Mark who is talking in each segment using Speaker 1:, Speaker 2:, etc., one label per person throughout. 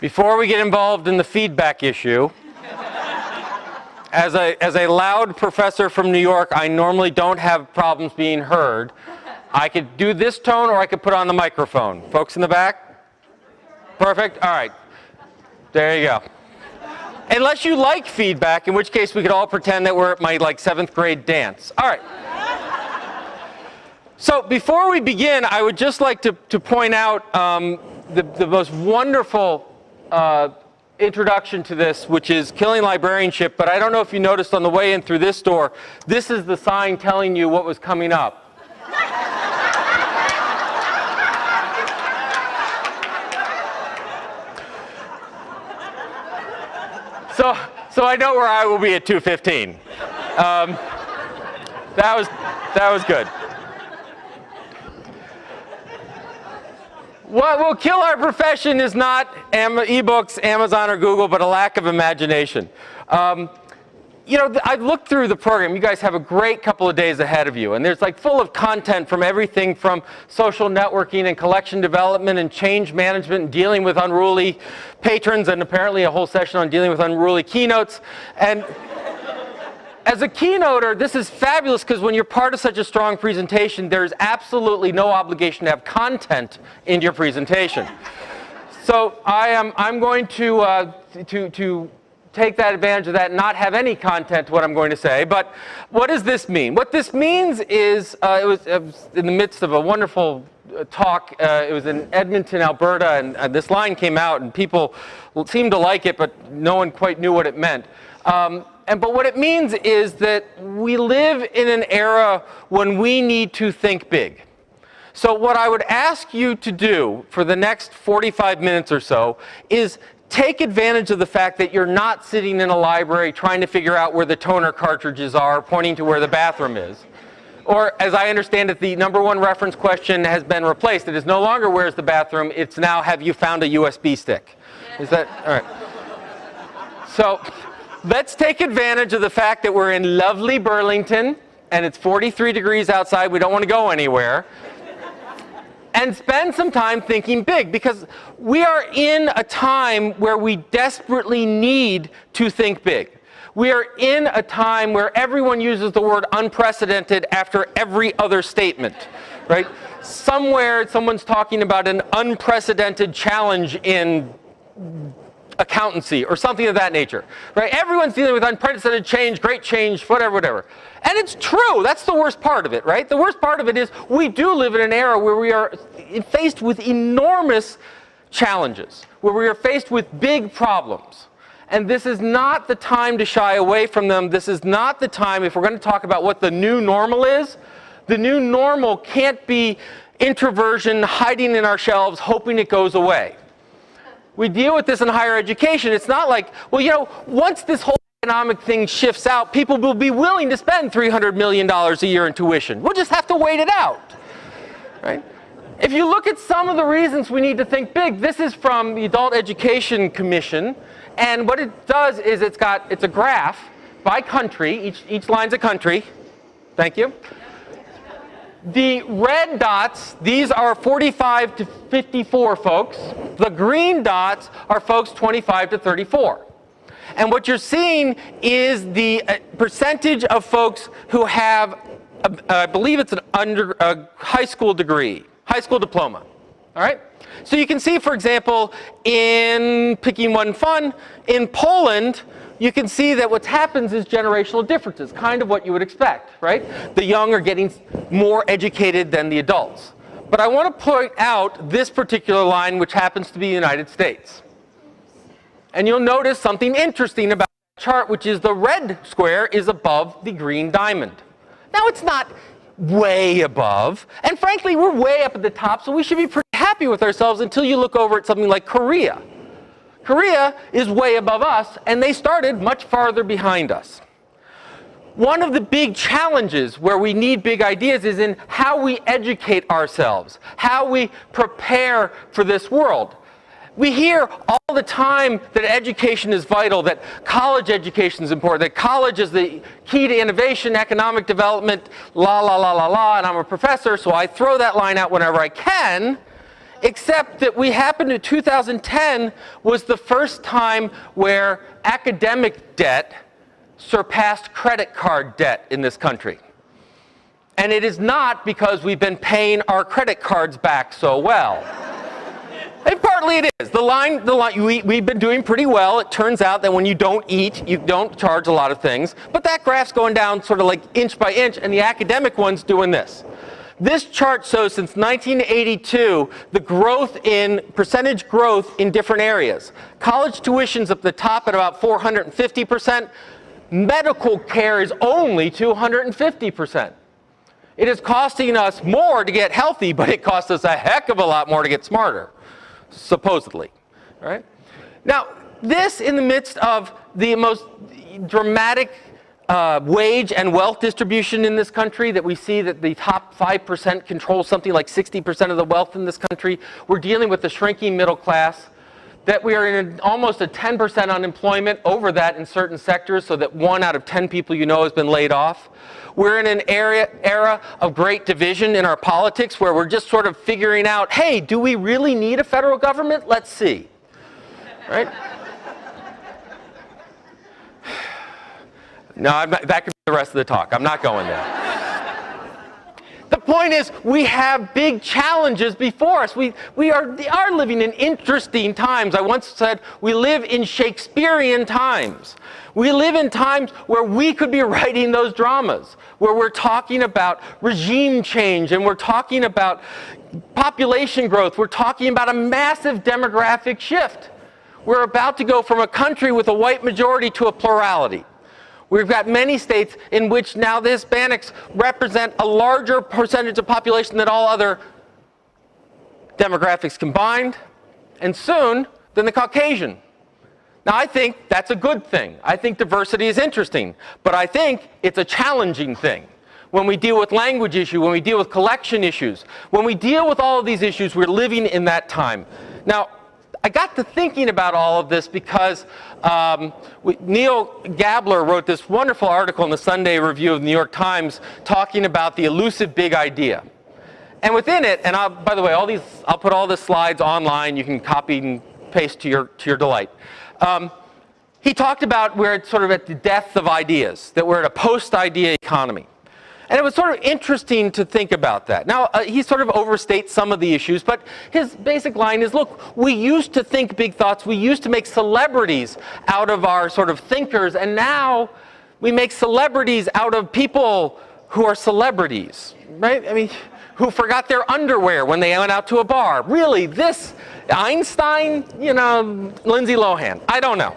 Speaker 1: Before we get involved in the feedback issue, as a loud professor from New York, I normally don't have problems being heard. I could do this tone or I could put on the microphone. Folks in the back? Perfect? All right. There you go. Unless you like feedback, in which case we could all pretend that we're at my 7th grade dance. All right. So before we begin, I would just like to point out the most wonderful introduction to this, which is killing librarianship. But I don't know if you noticed on the way in through this door, this is the sign telling you what was coming up. So I know where I will be at 2:15. That was good. What will kill our profession is not ebooks, Amazon, or Google, but a lack of imagination. I've looked through the program. You guys have a great couple of days ahead of you, and there's full of content from everything from social networking and collection development and change management and dealing with unruly patrons, and apparently a whole session on dealing with unruly keynotes. And as a keynoter, this is fabulous because when you're part of such a strong presentation, there's absolutely no obligation to have content in your presentation. So I'm going to take that advantage of that and not have any content to what I'm going to say. But what does this mean? What this means is it was in the midst of a wonderful talk. It was in Edmonton, Alberta, and this line came out, and people seemed to like it, but no one quite knew what it meant. But what it means is that we live in an era when we need to think big. So what I would ask you to do for the next 45 minutes or so is take advantage of the fact that you're not sitting in a library trying to figure out where the toner cartridges are, pointing to where the bathroom is. Or, as I understand it, the #1 reference question has been replaced. It is no longer where's the bathroom, it's now have you found a USB stick. Is that, all right. So, let's take advantage of the fact that we're in lovely Burlington, and it's 43 degrees outside, we don't want to go anywhere. And spend some time thinking big, because we are in a time where we desperately need to think big. We are in a time where everyone uses the word unprecedented after every other statement, right? Somewhere someone's talking about an unprecedented challenge in accountancy or something of that nature, right? Everyone's dealing with unprecedented change, great change, whatever. And it's true. That's the worst part of it, right? The worst part of it is we do live in an era where we are faced with enormous challenges, where we are faced with big problems. And this is not the time to shy away from them. This is not the time, if we're going to talk about what the new normal is, the new normal can't be introversion hiding in our shelves, hoping it goes away. We deal with this in higher education. It's not like, well, once this whole economic thing shifts out, people will be willing to spend $300 million a year in tuition. We'll just have to wait it out, right? If you look at some of the reasons we need to think big, this is from the Adult Education Commission, and what it does is it's a graph by country. Each line's a country. Thank you. The red dots, these are 45 to 54 folks. The green dots are folks 25 to 34. And what you're seeing is the percentage of folks who have, I believe it's a high school degree, high school diploma. All right? So you can see, for example, in picking one fun, in Poland, you can see that what happens is generational differences, kind of what you would expect, right? The young are getting more educated than the adults. But I want to point out this particular line, which happens to be the United States. And you'll notice something interesting about the chart, which is the red square is above the green diamond. Now, it's not way above, and frankly, we're way up at the top, so we should be pretty happy with ourselves until you look over at something like Korea. Korea is way above us, and they started much farther behind us. One of the big challenges where we need big ideas is in how we educate ourselves, how we prepare for this world. We hear all the time that education is vital, that college education is important, that college is the key to innovation, economic development, la, la, la, la, la, and I'm a professor, so I throw that line out whenever I can. except that we happened to 2010 was the first time where academic debt surpassed credit card debt in this country. And it is not because we've been paying our credit cards back so well. And partly it is. We've been doing pretty well. It turns out that when you don't eat, you don't charge a lot of things. But that graph's going down sort of like inch by inch, and the academic one's doing this. This chart shows since 1982 the growth in percentage growth in different areas. College tuition's at the top at about 450%. Medical care is only 250%. It is costing us more to get healthy, but it costs us a heck of a lot more to get smarter, supposedly. Right? Now, this in the midst of the most dramatic wage and wealth distribution in this country, that we see that the top 5% control something like 60% of the wealth in this country. We're dealing with the shrinking middle class, that we are in almost a 10% unemployment, over that in certain sectors, so that 1 out of 10 people you know has been laid off. We're in an era of great division in our politics where we're just sort of figuring out, hey, do we really need a federal government? Let's see. Right? No, that could be the rest of the talk. I'm not going there. The point is, we have big challenges before us. We are living in interesting times. I once said we live in Shakespearean times. We live in times where we could be writing those dramas, where we're talking about regime change, and we're talking about population growth. We're talking about a massive demographic shift. We're about to go from a country with a white majority to a plurality. We've got many states in which now the Hispanics represent a larger percentage of population than all other demographics combined, and soon than the Caucasian. Now, I think that's a good thing. I think diversity is interesting, but I think it's a challenging thing. When we deal with language issues, when we deal with collection issues, when we deal with all of these issues, we're living in that time. Now, I got to thinking about all of this because Neil Gabler wrote this wonderful article in the Sunday Review of the New York Times talking about the elusive big idea. And within it, and by the way, I'll put all the slides online. You can copy and paste to your delight. He talked about we're sort of at the death of ideas, that we're at a post-idea economy. And it was sort of interesting to think about that. Now, he sort of overstates some of the issues, but his basic line is, look, we used to think big thoughts. We used to make celebrities out of our sort of thinkers, and now we make celebrities out of people who are celebrities, right? I mean, who forgot their underwear when they went out to a bar. Really, this Einstein, you know, Lindsay Lohan, I don't know.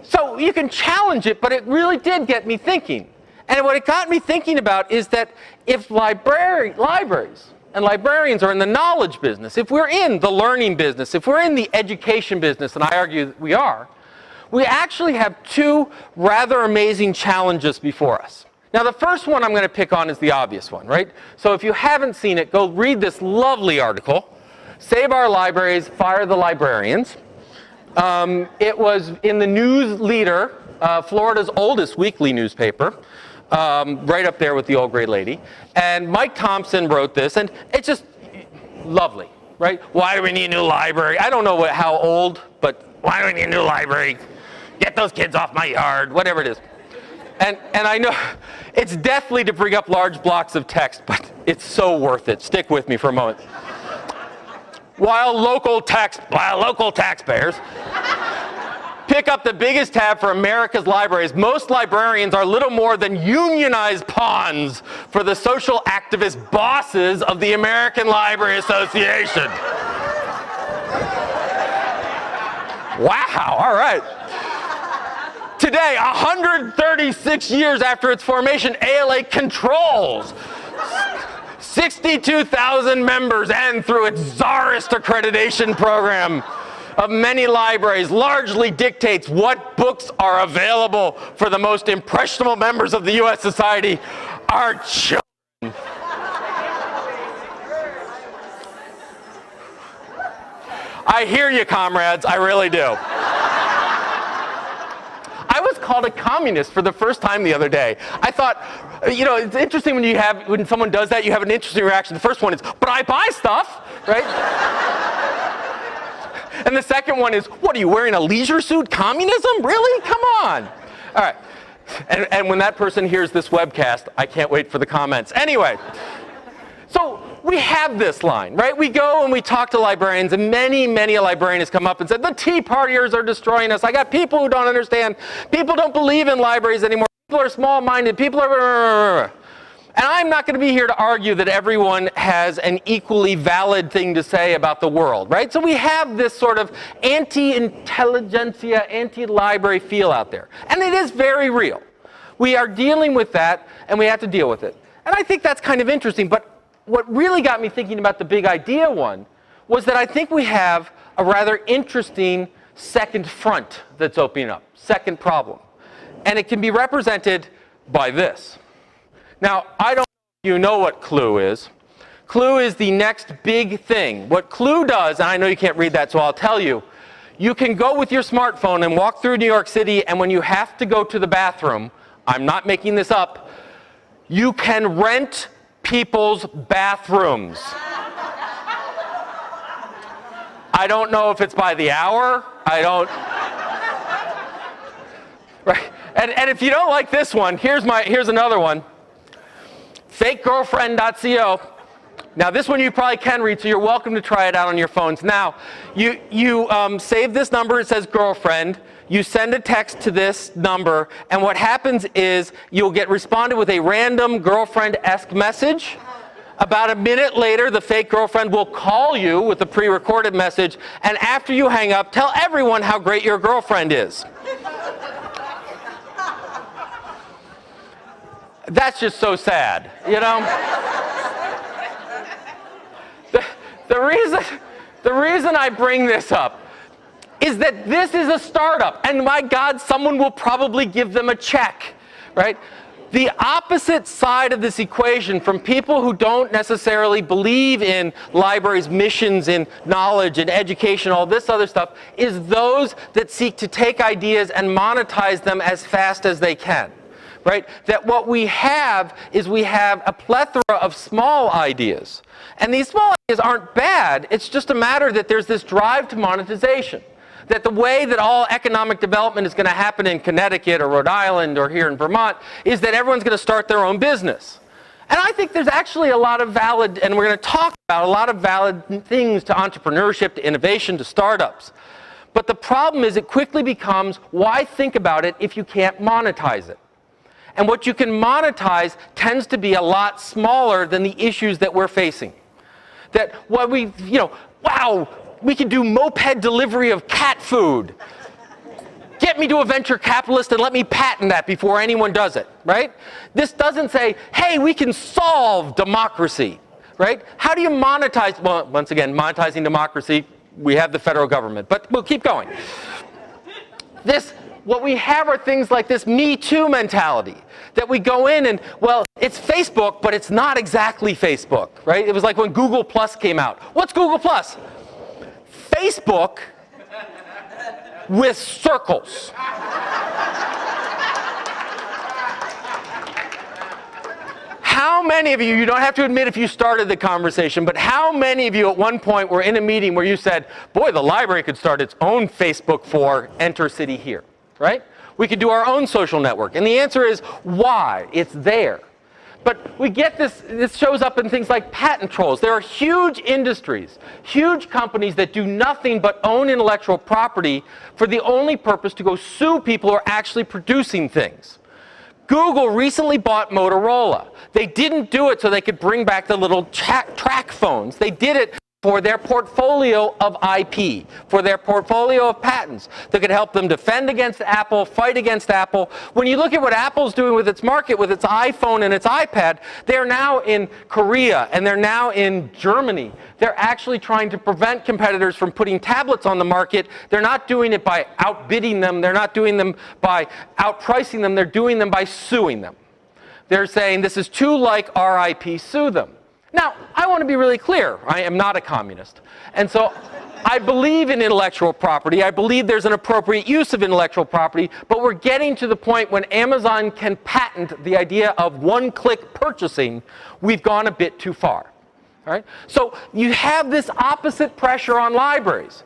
Speaker 1: So you can challenge it, but it really did get me thinking. And what it got me thinking about is that if libraries and librarians are in the knowledge business, if we're in the learning business, if we're in the education business, and I argue that we are, we actually have two rather amazing challenges before us. Now, the first one I'm going to pick on is the obvious one, right? So if you haven't seen it, go read this lovely article, Save Our Libraries, Fire the Librarians. It was in the News Leader, Florida's oldest weekly newspaper, right up there with the Old Gray Lady. And Mike Thompson wrote this, and it's just lovely, right? Why do we need a new library? I don't know how old, but why do we need a new library? Get those kids off my yard, whatever it is. And I know it's deathly to bring up large blocks of text, but it's so worth it. Stick with me for a moment. While local taxpayers pick up the biggest tab for America's libraries, most librarians are little more than unionized pawns for the social activist bosses of the American Library Association. Wow, all right. Today, 136 years after its formation, ALA controls 62,000 members, and through its czarist accreditation program of many libraries, largely dictates what books are available for the most impressionable members of the U.S. society, our children. I hear you, comrades, I really do. I was called a communist for the first time the other day. I thought, you know, it's interesting when someone does that, you have an interesting reaction. The first one is, but I buy stuff, right? And the second one is, what are you wearing, a leisure suit? Communism? Really? Come on. All right. And when that person hears this webcast, I can't wait for the comments. Anyway, so we have this line, right? We go and we talk to librarians, and many a librarian has come up and said, the Tea Partiers are destroying us. I got people who don't understand. People don't believe in libraries anymore. People are small-minded. People are... And I'm not going to be here to argue that everyone has an equally valid thing to say about the world, right? So we have this sort of anti-intelligentsia, anti-library feel out there. And it is very real. We are dealing with that, and we have to deal with it. And I think that's kind of interesting. But what really got me thinking about the big idea one was that I think we have a rather interesting second front that's opening up, second problem. And it can be represented by this. Now, I don't know if you know what Clue is. Clue is the next big thing. What Clue does, and I know you can't read that, so I'll tell you, you can go with your smartphone and walk through New York City, and when you have to go to the bathroom, I'm not making this up, you can rent people's bathrooms. I don't know if it's by the hour. I don't... Right? And if you don't like this one, here's another one. FakeGirlfriend.co. Now this one you probably can read, so you're welcome to try it out on your phones. Now, you save this number, it says girlfriend, you send a text to this number, and what happens is you'll get responded with a random girlfriend-esque message. About a minute later, the fake girlfriend will call you with a pre-recorded message, and after you hang up, tell everyone how great your girlfriend is. That's just so sad, you know? The reason I bring this up is that this is a startup, and my God, someone will probably give them a check, right? The opposite side of this equation from people who don't necessarily believe in libraries' missions, in knowledge and education, all this other stuff, is those that seek to take ideas and monetize them as fast as they can. Right? That what we have is we have a plethora of small ideas. And these small ideas aren't bad. It's just a matter that there's this drive to monetization. That the way that all economic development is going to happen in Connecticut or Rhode Island or here in Vermont is that everyone's going to start their own business. And I think there's actually a lot of valid, and we're going to talk about a lot of valid things to entrepreneurship, to innovation, to startups. But the problem is it quickly becomes, why think about it if you can't monetize it? And what you can monetize tends to be a lot smaller than the issues that we're facing. That what we, you know, wow, we can do moped delivery of cat food. Get me to a venture capitalist and let me patent that before anyone does it, right? This doesn't say, hey, we can solve democracy, right? How do you monetize, well, once again, monetizing democracy, we have the federal government, but we'll keep going. What we have are things like this Me Too mentality, that we go in and, well, it's Facebook, but it's not exactly Facebook, right? It was like when Google Plus came out. What's Google Plus? Facebook with circles. How many of you don't have to admit if you started the conversation, but how many of you at one point were in a meeting where you said, boy, the library could start its own Facebook for Enter City Here? Right? We could do our own social network. And the answer is, why? It's there. But we get this shows up in things like patent trolls. There are huge industries, huge companies that do nothing but own intellectual property for the only purpose to go sue people who are actually producing things. Google recently bought Motorola. They didn't do it so they could bring back the little track phones. They did it for their portfolio of IP, for their portfolio of patents that could help them defend against Apple, fight against Apple. When you look at what Apple's doing with its market, with its iPhone and its iPad, they're now in Korea and they're now in Germany. They're actually trying to prevent competitors from putting tablets on the market. They're not doing it by outbidding them. They're not doing them by outpricing them. They're doing them by suing them. They're saying this is too like our IP, sue them. Now, I want to be really clear. I am not a communist. And so I believe in intellectual property. I believe there's an appropriate use of intellectual property, but we're getting to the point when Amazon can patent the idea of one-click purchasing. We've gone a bit too far. All right? So you have this opposite pressure on libraries.